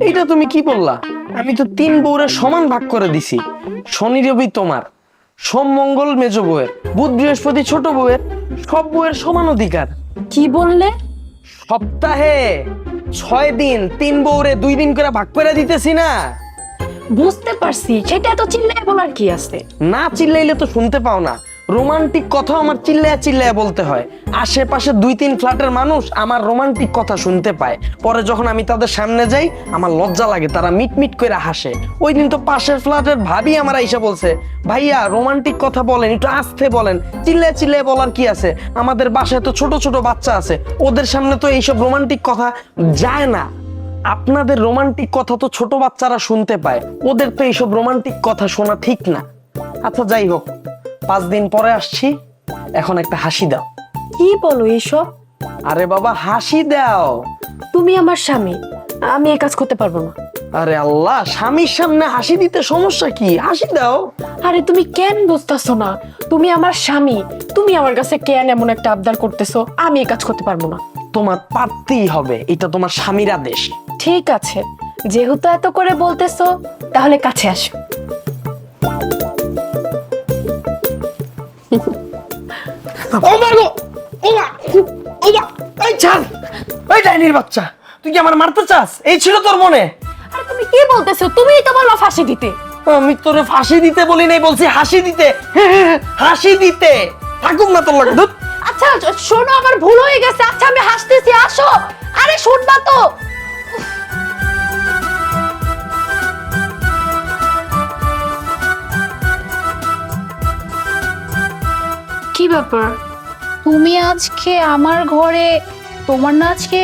Speaker 2: এইটা তুমি কি বললা? আমি তো 3 বউরে সমান ভাগ করে দিছি। শনি রবি তোমার, সোম মঙ্গল মেজ বউয়ের, বুধ বৃহস্পতি ছোট বউয়ের, সব বউয়ের সমান অধিকার।
Speaker 3: কি বললে?
Speaker 2: সপ্তাহে 6 দিন 3 বউরে 2 দিন করে ভাগ করে দিতেছি না।
Speaker 3: বুঝতে পারছি, সেটা এত চিল্লায় বলার কি আছে?
Speaker 2: না চিল্লাইলে তো শুনতে পাও না। রোমান্টিক কথা আমার চিল্লায়া চিল্লায়া বলতে হয়। আশেপাশে 2-3 ফ্ল্যাটের মানুষ আমার রোমান্টিক কথা শুনতে পায়। পরে যখন আমি তাদের সামনে যাই আমার লজ্জা লাগে, তারা মিটমিট করে হাসে। ওই দিন তো পাশের ফ্ল্যাটের ভাবি আমার আইসা বলছে, ভাইয়া রোমান্টিক কথা বলেন, একটু আস্তে বলেন, চিল্লায়া চিল্লায়া বলার কি আছে? আমাদের বাসায় তো ছোট ছোট বাচ্চা আছে, ওদের সামনে তো এইসব রোমান্টিক কথা যায় না। আপনাদের রোমান্টিক কথা তো ছোট বাচ্চারা শুনতে পায়, ওদের তো এইসব রোমান্টিক কথা শোনা ঠিক না। আচ্ছা যাই হোক, 5 দিন পরে আসছি, এখন একটা হাসি দাও।
Speaker 3: কি বলো এইসব?
Speaker 2: আরে বাবা হাসি দাও।
Speaker 3: তুমি আমার স্বামী, আমি এই কাজ করতে পারবো না।
Speaker 2: আরে আল্লাহ, স্বামীর সামনে হাসি দিতে সমস্যা কি? হাসি দাও।
Speaker 3: আরে তুমি কেন বুঝতেছো না? তুমি আমার স্বামী, তুমি আমার কাছে কেন এমন একটা আবদার করতেছো? আমি এই কাজ করতে পারবো না।
Speaker 2: তোমার পারতেই হবে, এটা তোমার স্বামীর আদেশ।
Speaker 3: ঠিক আছে, যেহেতু এত করে বলতেছো তাহলে কাছে আসো।
Speaker 2: ও মা গো, ও মা, ও মা, এই ছাড়, এই ডাইনির বাচ্চা, তুই কি আমার মারতে চাস? এই ছিল তোর মনে?
Speaker 3: আরে তুমি কি বলতেছো? তুমিই তো বললো ফাঁসি দিতে।
Speaker 2: আমি তোরে ফাঁসি দিতে বলি নাই, বলছি হাসি দিতে। হাসি দিতে থাকুক না তোর লাগে। ধুৎ।
Speaker 3: আচ্ছা শোনো, আমার ভুল হয়ে গেছে। আচ্ছা আমি হাসতেছি, আসো। আরে শুনবা তো।
Speaker 1: কি ব্যাপার, তুমি আজকে আমার ঘরে, তোমার না আজকে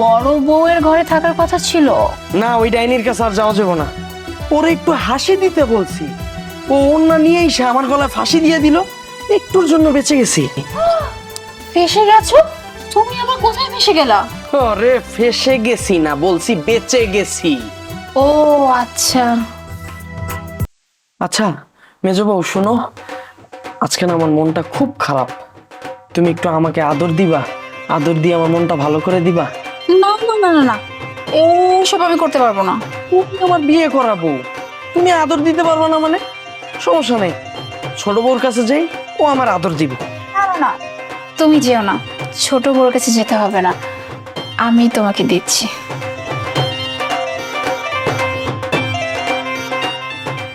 Speaker 1: বড় বউয়ের ঘরে থাকার কথা ছিল?
Speaker 2: না, ওই ডাইনির কাছে আর যাওয়া যাবে না। ওরে একটু হাসি দিতে বলছি, ও অন্য নিয়ে এসে আমার গলায় ফাঁসি দিয়ে দিল। একটুর জন্য বেঁচে গেছি।
Speaker 1: ফেসে গেছো? তুমি আবার কোথায় ফেসে গেলা?
Speaker 2: আরে ফেসে গেছি না, বলছি বেঁচে গেছি।
Speaker 1: ও আচ্ছা।
Speaker 2: আচ্ছা মেজবউ শোনো, আজকে না আমার মনটা খুব খারাপ। তুমি একটু আমাকে আদর দিবা, আদর দিয়ে আমার মনটা ভালো করে দিবা।
Speaker 1: না না না না না, এসব আমি করতে পারবো না।
Speaker 2: তুমি আমার বিয়ে করাবো, তুমি আদর দিতে পারবো না মানে? সমস্যা নেই, ছোট বউর কাছে যাই, ও আমার আদর দিব।
Speaker 1: না না না, তুমি যেও না, ছোট বউর কাছে যেতে হবে না, আমি তোমাকে দিচ্ছি।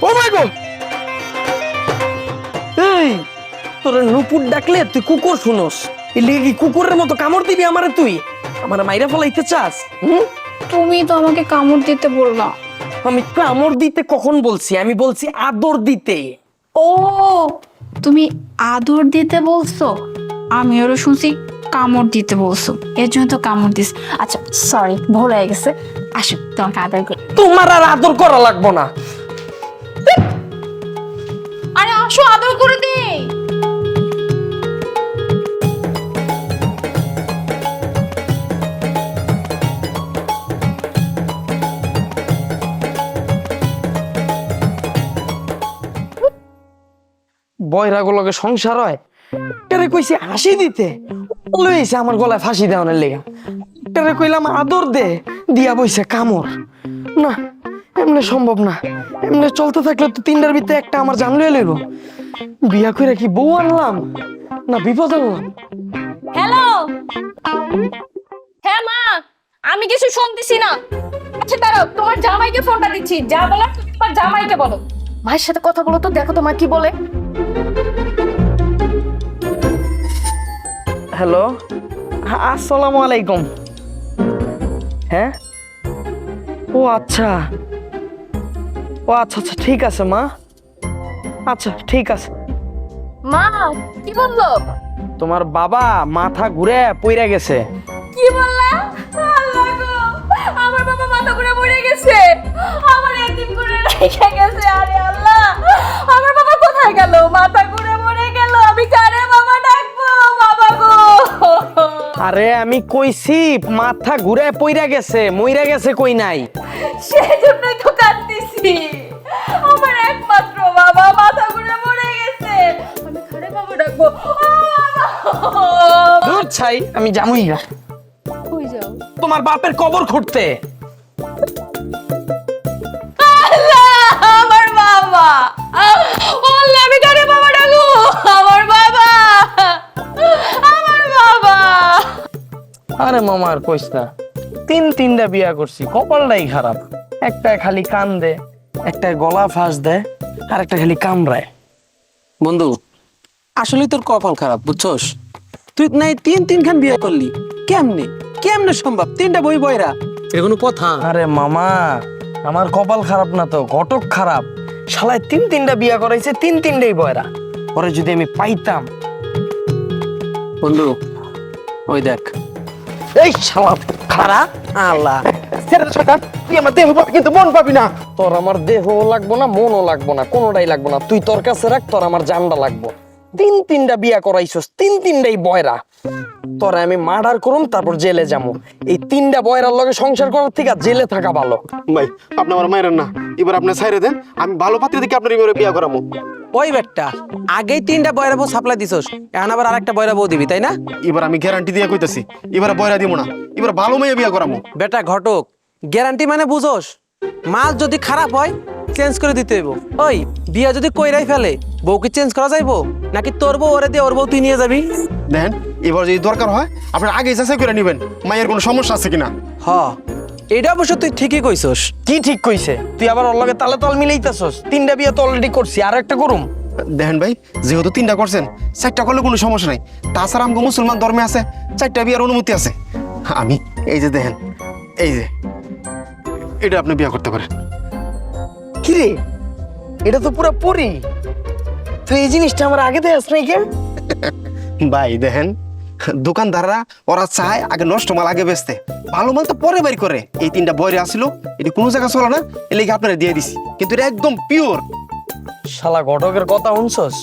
Speaker 2: ও মাই গড, এই তোর নুপুর ডাকলে তুই কুকুর শুনোস, এর লিগে কি কুকুরের মতো কামড় দিবি আমারে? তুই আমার মাইরা ফলাইতে চাস?
Speaker 1: তুমি তো আমাকে কামড় দিতে বললা।
Speaker 2: আমি কামড় দিতে কখন বলছি? আমি বলছি আদর দিতে।
Speaker 1: ও, তুমি আদর দিতে বলছো, আমি ওরও শুনছি কামড় দিতে বলছো, এর জন্য তো কামড় দিস। আচ্ছা সরি, ভুল হয়ে গেছে। আসো তোমাকে আদর করি।
Speaker 2: তোমার আর আদর করা লাগবো না।
Speaker 1: আরে আসো, আদর করে দেই।
Speaker 2: বয়রাগুলোকে সংসার হয়, এটারে কইছি হাসি দিতে, লইছে আমার গলায় ফাঁসি দেওয়ানোর লেগা। এটারে কইলাম আদর দে, দিয়া বইছে কামড়। না, এমনি সম্ভব না, এমনি চলতে থাকলে তো 3টার ভিতরে একটা আমার জান লইয়া লইব। বিয়া কইরা কি বউ আনলাম না বিপদ আনলাম?
Speaker 4: হ্যালো, হ্যাঁ মা, আমি কিছু শুনতেছি না। আচ্ছা দাঁড়াও, তোমার জামাইকে ফোনটা দিচ্ছি, যা বলার তুমি তোমার জামাইকে বলো। মায়ের সাথে কথা বলো তো, দেখো তো মা কি বলে।
Speaker 2: হ্যালো, আসসালামু আলাইকুম। হ্যাঁ, ও আচ্ছা, ও আচ্ছা আচ্ছা, ঠিক আছে মা, আচ্ছা ঠিক আছে।
Speaker 4: মা কি বললো?
Speaker 2: তোমার বাবা মাথা ঘুরে পইরা গেছে।
Speaker 4: কি বললা? আল্লাহ গো, আমার বাবা মাথা ঘুরে মরে গেছে, আমার এতিম করে রেখে গেছে। আরে আল্লাহ, আমার বাবা কোথায় গেল? মাথা ঘুরে মরে গেল, আমি কারে বাবা ডাকবো? বাবা গো,
Speaker 2: আরে আমি কইছি মাথা ঘুরে পইরা গেছে, মইরা গেছে কই নাই।
Speaker 4: সেজন্যই তো কাঁদতেছি। আমার একমাত্র বাবা মাথা ঘুরে মরে গেছে, আমি কারে বাবা ডাকবো? ও বাবা,
Speaker 2: দূর ছাই, আমি জামুই না।
Speaker 4: কই যাও?
Speaker 2: তোমার বাপের কবর খুঁড়তে।
Speaker 4: আল্লাহ, আমার বাবা, আল্লাহ, আমি কারে বাবা ডাকবো? আমার বাবা, আমার বাবা।
Speaker 2: আরে মামা আর কইস না, 3টা বিয়া করছি, কপালটাই খারাপ। একটা খালি কান দে, একটা গলা ফাঁস দেয়, আর একটা খালি কামড়ায়।
Speaker 6: বন্ধু, আসলে তোর কপাল খারাপ, বুঝছস? তুই নাই 3 খান বিয়ে করলি, কেমনে কেমনে সম্ভব? 3টা বই বয়রা, এর কোনো কথা?
Speaker 2: আরে মামা, আমার কপাল খারাপ না তো, ঘটক খারাপ। শালায় 3টা বিয়া করাইছে, 3টাই বয়রা। পরে যদি আমি পাইতাম।
Speaker 6: বন্ধু, ওই দেখ।
Speaker 2: এই শালা খারাপ, আল্লাহ
Speaker 5: তুই আমার দেহ পাবি কিন্তু মন পাবি না।
Speaker 2: তোর আমার দেহ লাগবো না, মনও লাগবো না, কোনোটাই লাগবো না। তুই তোর কাছে রাখ, তোর আমার জানটা লাগবো। 3টা বিয়া করাইছস, 3টাই বয়রা। তোরা আমি মার্ডার করুম, তারপর জেলে যাবো। এই 3টা বয়রার লগে সংসার করার থেকে জেলে থাকা ভালো।
Speaker 5: ভাই আপনি আমার মায়ের না, এবার আপনি ছাইরে দেন, আমি ভালো পাত্রী দেখে আপনার এবারে বিয়া করামু।
Speaker 6: ওই বেটটা, আগেই 3টা বয়রা বউ সাপ্লাই দিছস, এখন আবার আরেকটা বয়রা বউ দিবি, তাই না?
Speaker 5: এবার আমি গ্যারান্টি দিয়ে কইতাছি, এবার বয়রা দিব না, এবার ভালো মেয়ে বিয়া করামু।
Speaker 6: বেটা ঘটক, গ্যারান্টি মানে বুঝোস? মাল যদি খারাপ হয় চেঞ্জ করে দিতে হইব। ওই বিয়া যদি কইরাই ফেলে, বউ কি চেঞ্জ করা যাইবো? নাকি তোর বউ ওরে দিয়ে ওর বউ তুই নিয়ে যাবি?
Speaker 5: দেখেন, এবার যদি দরকার হয় আপনার আগে যাচাই করে নেবেন মায়ের কোনো সমস্যা আছে কিনা।
Speaker 6: হ, এটা অবশ্য তুই ঠিকই কইছস।
Speaker 2: কি ঠিক কইছে? তুই আবার ওর লগে তালে তাল মিলাইতাছস। 3টা বিয়া তো অলরেডি করছি, আর একটা করুম।
Speaker 5: দেখেন ভাই, যেহেতু 3টা করছেন, 4টা করলে কোনো সমস্যা নাই। তাছাড়া আমাকে মুসলমান ধর্মে আছে 4টা বিয়ার অনুমতি আছে। আমি এই যে দেখেন, এই যে এটা আপনি বিয়া করতে পারেন।
Speaker 2: কিরে, এটা তো পুরো পরি। তুই এই জিনিসটা আমার আগে দেখাস নাই কেন?
Speaker 5: ভাই দেখেন, দোকানদাররা ওরা চায় আগে নষ্ট মাল আগে বেচতে, ভালো মাল তো পরে বের করে। এই 3টা বয়রে আসিল, এটি কোনো জায়গা চলে না, এর লেগে আপনারা দিয়ে দিছি, কিন্তু এটা একদম পিওর।
Speaker 2: শালা ঘটকের কথা শুনছস?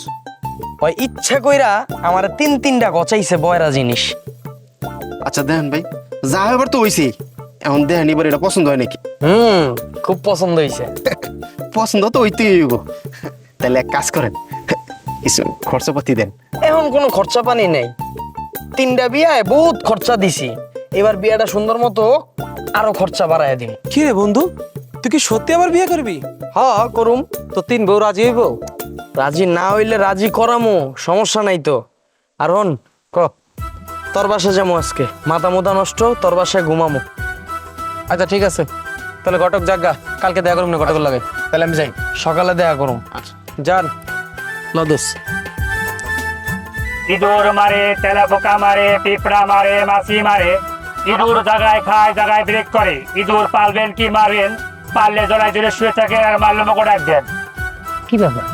Speaker 2: ওই ইচ্ছা কইরা আমার 3টা গচাইছে বয়রা জিনিস।
Speaker 5: আচ্ছা দেখেন ভাই, যা এবার তো হইছে, এখন দেখেন এবার এটা পছন্দ হয় নাকি।
Speaker 2: খুব পছন্দ হইছে।
Speaker 5: পছন্দ তো হইতেই হইব। তাহলে এক কাজ করেন, কিছু খরচাপাতি দেন।
Speaker 2: এখন কোনো খরচা পানি নেই। 3টা বিয়ায় বহুত খরচা দিছি, এবার বিয়াটা সুন্দর মতো আরো খরচা বাড়ায় দিন।
Speaker 6: কি রে বন্ধু, তুই কি সত্যি আবার বিয়ে করবি?
Speaker 2: হ্যাঁ করুম।
Speaker 6: তো 3 বউ রাজি হইব?
Speaker 2: রাজি না হইলে রাজি করামো, সমস্যা নাই তো। আর হন ক, তোর বাসায় যাবো আজকে, মাথা মোথা নষ্ট, তোর বাসায় ঘুমামো।
Speaker 6: আচ্ছা ঠিক আছে, তাহলে ঘটক জাগা, কালকে দেখা করুম না ঘটকের লাগে।
Speaker 2: তাহলে আমি যাই, সকালে দেখা করুম।
Speaker 6: যান লদুস।
Speaker 8: ইঁদুর মারে, তেলা পোকা মারে, পিঁপড়া মারে, মাছি মারে। ইঁদুর জায়গায় খায়, জায়গায় ব্রেক করে। ইঁদুর পালবেন কি মারবেন? পারলে জড়াই জোরে শুয়ে থাকে, আর মারলে মকো ডাক দেন।
Speaker 9: কি ব্যাপার,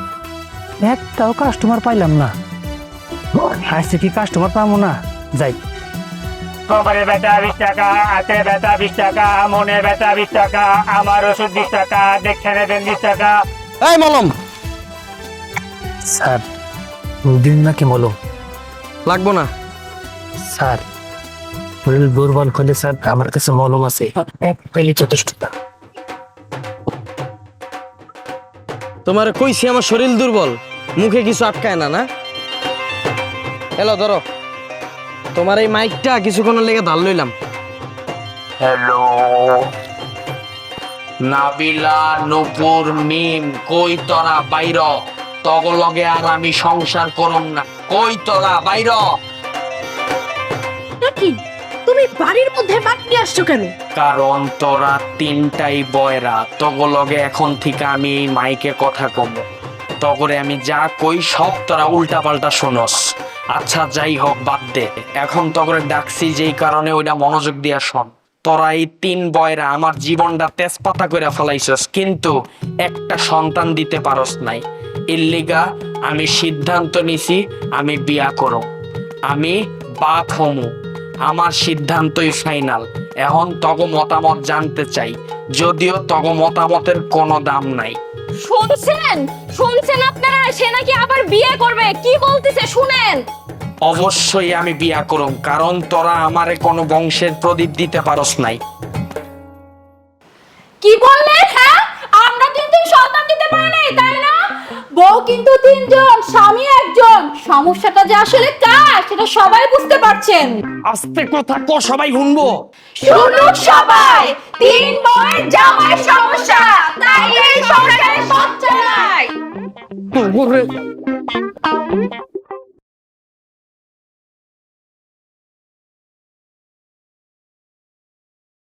Speaker 9: একটাও কাস্টমার পাইলাম না। আজকে কি কাস্টমার পাবো না? যাই।
Speaker 8: কোমরে ব্যথা 20 টাকা, হাতে ব্যথা 20 টাকা, মনে ব্যথা 20 টাকা, আমার ওষুধ 20 টাকা, দেখে নেবেন 20 টাকা।
Speaker 2: এই মলম
Speaker 9: স্যার, দিন নাকি মলম?
Speaker 2: লাগবো না
Speaker 9: স্যার, শরীর দুর্বল হলে স্যার আমার কাছে মলম আছে, এক পেলে যথেষ্ট।
Speaker 2: তোমার কইছি আমার শরীর দুর্বল, মুখে কিছু আটকায় না। না হ্যালো, ধরো তোমার এই মাইকটা কিছুক্ষণের লেগে ধার লইলাম।
Speaker 8: হ্যালো,
Speaker 2: নাবিলা, নূপুর, মিম, কই তোরা বাইর, তগলগে আর আমি সংসার করম না। কই তোরা বাইর।
Speaker 3: কি তুমি বাড়ির মধ্যে বাট নিয়ে আসছো কেন?
Speaker 2: কারণ তোরা তিনটাই বয়রা, তগলগে এখন থেকে আমি এই মাইকে কথা কম, তগরে আমি যা কই সব তোরা উল্টা পাল্টা শোনস। আচ্ছা যাই হোক, বাদ দে, এখন তগরে ডাকছি যেই কারণে ওইটা মনোযোগ দিয়া শোন। তোরা এই তিন বয়রা আমার জীবনটা তেজপাতা করে ফেলাইছস, কিন্তু একটা সন্তান দিতে পারস নাই। এর লিগা আমি সিদ্ধান্ত নিছি আমি বিয়া করব, আমি বাপ হমু। আমার সিদ্ধান্তই ফাইনাল। এখন তগ মতামত জানতে চাই, যদিও তগ মতামতের কোনো দাম নাই।
Speaker 4: শুনছেন শুনছেন আপনারা, সে নাকি আবার বিয়ে করবে, কি বলতেছে শুনেন।
Speaker 2: অবশ্যই আমি বিয়া করুম, কারণ তোরা আমারে কোনো বংশের প্রদীপ দিতে পারস নাই।
Speaker 1: কি বললেন? হ্যাঁ, আমরা কিন্তু সন্তান দিতে পারি নাই, তাই না? বউ কিন্তু তিনজন, স্বামী একজন। সমস্যাটা যে আসলে কার সেটা সবাই বুঝতে পারছেন।
Speaker 2: আস্তে কথা ক, সবাই শুনবো।
Speaker 1: শুনুক সবাই, তিন বউয়ের জামাই সমস্যা, তাই এই সংসারে বাচ্চা নাই।